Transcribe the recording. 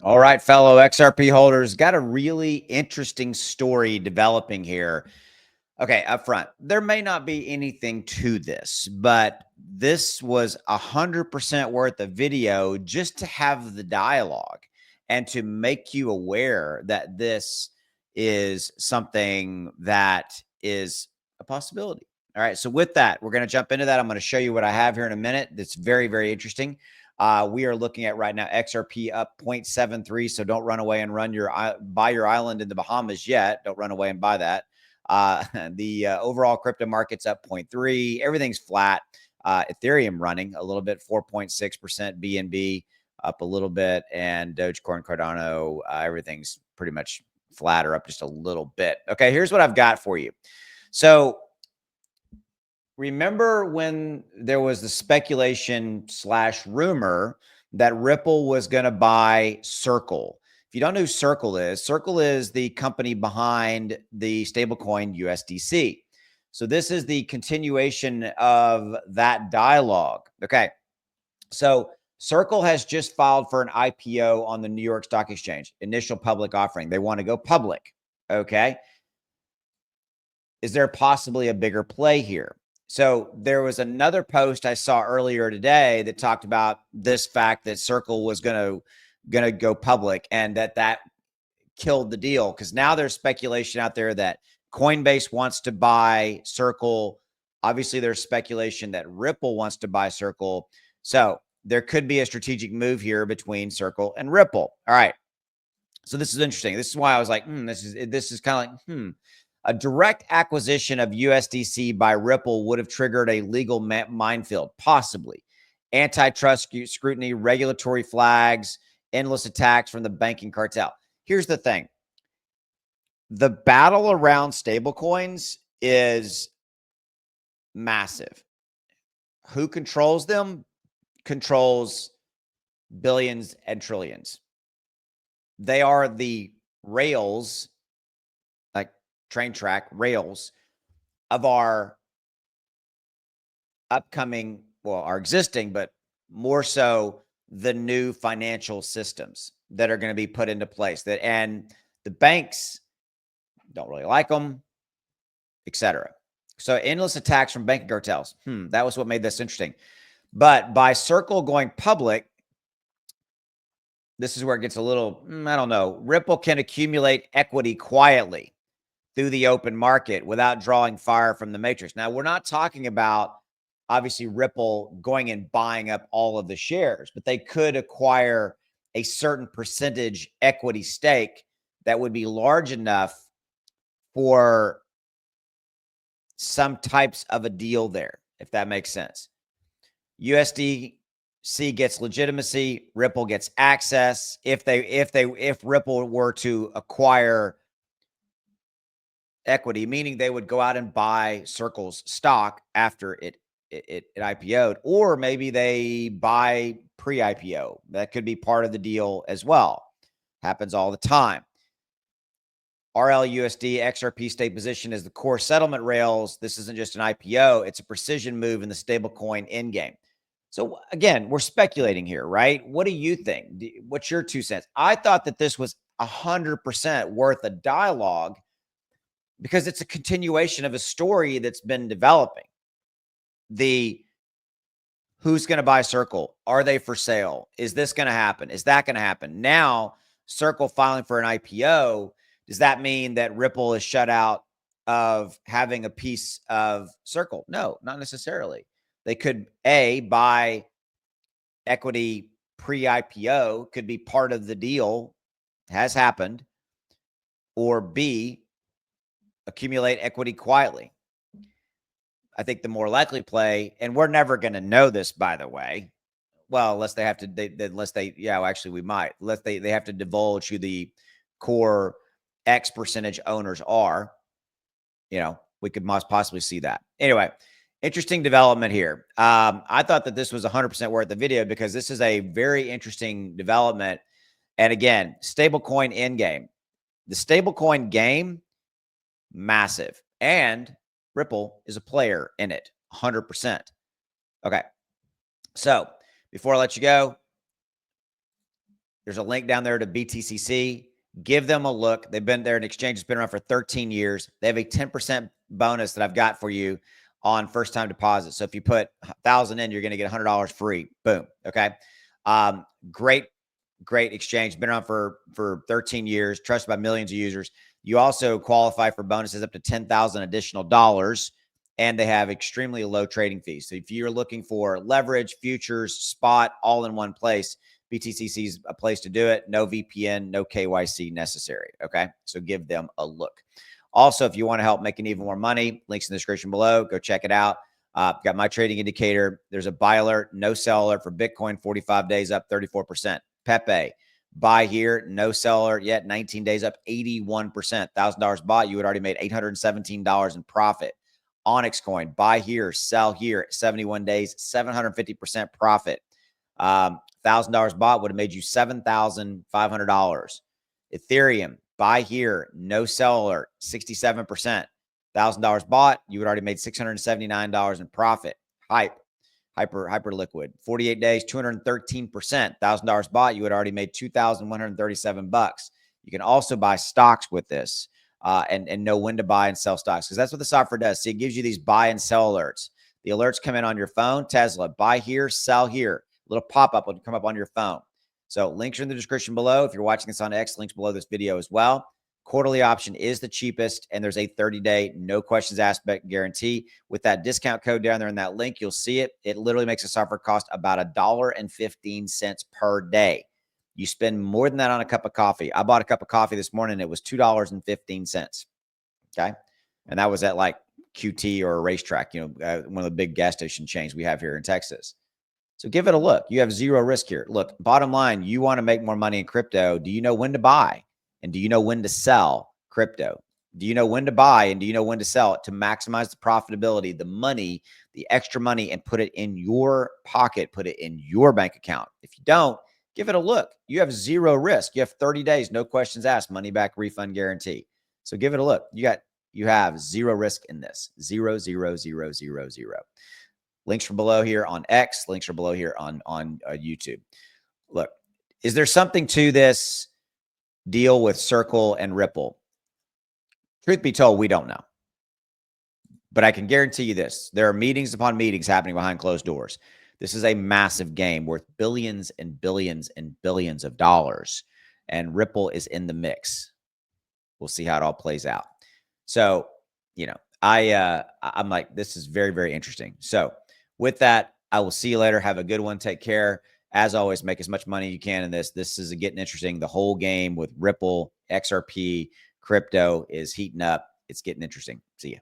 All right, fellow XRP holders, got a really interesting story developing here. Okay, up front, there may not be anything to this, but this was 100% worth a video just to have the dialogue and to make you aware that this is something that is a possibility. All right, so with that, we're going to jump into that. I'm going to show you what I have here in a minute. That's very, very interesting. We are looking at right now XRP up 0.73. So don't run away and buy your island in the Bahamas yet. Don't run away and buy that. The overall crypto market's up 0.3. Everything's flat. Ethereum running a little bit, 4.6%. BNB up a little bit, and Dogecoin, Cardano, everything's pretty much flat or up just a little bit. Okay, here's what I've got for you. So remember when there was the speculation / rumor that Ripple was going to buy Circle? If you don't know who Circle is the company behind the stablecoin USDC. So this is the continuation of that dialogue. Okay. So Circle has just filed for an IPO on the New York Stock Exchange, initial public offering. They want to go public. Okay. Is there possibly a bigger play here? So there was another post I saw earlier today that talked about this fact that Circle was going to go public, and that killed the deal, because now there's speculation out there that Coinbase wants to buy Circle. Obviously, there's speculation that Ripple wants to buy Circle. So there could be a strategic move here between Circle and Ripple. All right. So this is interesting. This is why I was like, this is kind of like, A direct acquisition of USDC by Ripple would have triggered a legal minefield, possibly. Antitrust scrutiny, regulatory flags, endless attacks from the banking cartel. Here's the thing. The battle around stablecoins is massive. Who controls them? Controls billions and trillions. They are the rails, like train track rails, of our upcoming, well, our existing, but more so the new financial systems that are going to be put into place. And the banks don't really like them, etc. So endless attacks from banking cartels. That was what made this interesting. But by Circle going public, this is where it gets a little, I don't know. Ripple can accumulate equity quietly through the open market without drawing fire from the matrix. Now, we're not talking about, obviously, Ripple going and buying up all of the shares, but they could acquire a certain percentage equity stake that would be large enough for some types of a deal there, if that makes sense. USDC gets legitimacy, Ripple gets access. If Ripple were to acquire equity, meaning they would go out and buy Circle's stock after it IPO'd, or maybe they buy pre-IPO. That could be part of the deal as well. Happens all the time. RLUSD XRP stake position is the core settlement rails. This isn't just an IPO. It's a precision move in the stablecoin endgame. So again, we're speculating here, right? What do you think? What's your 2 cents? I thought that this was 100% worth a dialogue because it's a continuation of a story that's been developing. Who's going to buy Circle? Are they for sale? Is this going to happen? Is that going to happen? Now, Circle filing for an IPO, does that mean that Ripple is shut out of having a piece of Circle? No, not necessarily. They could, buy equity pre-IPO, could be part of the deal, has happened, or B, accumulate equity quietly. I think the more likely play, and we're never going to know this, by the way. Well, unless they have to, actually we might, unless they have to divulge who the core X percentage owners are. We could most possibly see that. Anyway, interesting development here. I thought that this was 100% worth the video because this is a very interesting development. And again, stablecoin endgame. The stablecoin game, massive. And Ripple is a player in it, 100%. Okay. So before I let you go, There's a link down there to BTCC. Give them a look. They've been there. An exchange has been around for 13 years. They have a 10% bonus that I've got for you on first time deposit. So if you put 1,000 in, you're going to get $100 free. Boom. Okay. Great exchange. Been around for 13 years, trusted by millions of users. You also qualify for bonuses up to $10,000 additional dollars, and they have extremely low trading fees. So if you're looking for leverage, futures, spot, all in one place, BTCC is a place to do it. No VPN, no KYC necessary. Okay. So give them a look. Also, if you want to help making even more money, links in the description below. Go check it out. Got my trading indicator. There's a buy alert, no sell alert for Bitcoin, 45 days up 34%. Pepe, buy here, no sell alert yet, 19 days up 81%. $1,000 bought, you had already made $817 in profit. Onyx coin, buy here, sell here, 71 days, 750% profit. $1,000 bought would have made you $7,500. Ethereum, buy here, no sell alert, 67%. $1,000 bought, you had already made $679 in profit. Hyper liquid, 48 days, 213%. $1,000 bought, you had already made $2,137. You can also buy stocks with this and know when to buy and sell stocks, because that's what the software does. See, it gives you these buy and sell alerts. The alerts come in on your phone. Tesla, buy here, sell here. Little pop-up will come up on your phone. So links are in the description below. If you're watching this on X, links below this video as well. Quarterly option is the cheapest, and there's a 30-day no questions asked guarantee. With that discount code down there in that link, you'll see it. It literally makes the software cost about $1.15 per day. You spend more than that on a cup of coffee. I bought a cup of coffee this morning. It was $2.15. Okay. And that was at like QT or a racetrack, one of the big gas station chains we have here in Texas. So give it a look. You have zero risk here. Look, bottom line, you want to make more money in crypto. Do you know when to buy? And do you know when to sell crypto? Do you know when to buy and do you know when to sell it to maximize the profitability, the money, the extra money, and put it in your pocket, put it in your bank account? If you don't, give it a look. You have zero risk. You have 30 days, no questions asked, money back refund guarantee. So give it a look. You have zero risk in this. Zero, zero, zero, zero, zero. Links are below here on X. Links are below here on YouTube. Look, is there something to this deal with Circle and Ripple? Truth be told, we don't know. But I can guarantee you this. There are meetings upon meetings happening behind closed doors. This is a massive game worth billions and billions and billions of dollars. And Ripple is in the mix. We'll see how it all plays out. So, I'm like, this is very, very interesting. So with that, I will see you later. Have a good one. Take care. As always, make as much money as you can in this. This is getting interesting. The whole game with Ripple, XRP, crypto is heating up. It's getting interesting. See ya.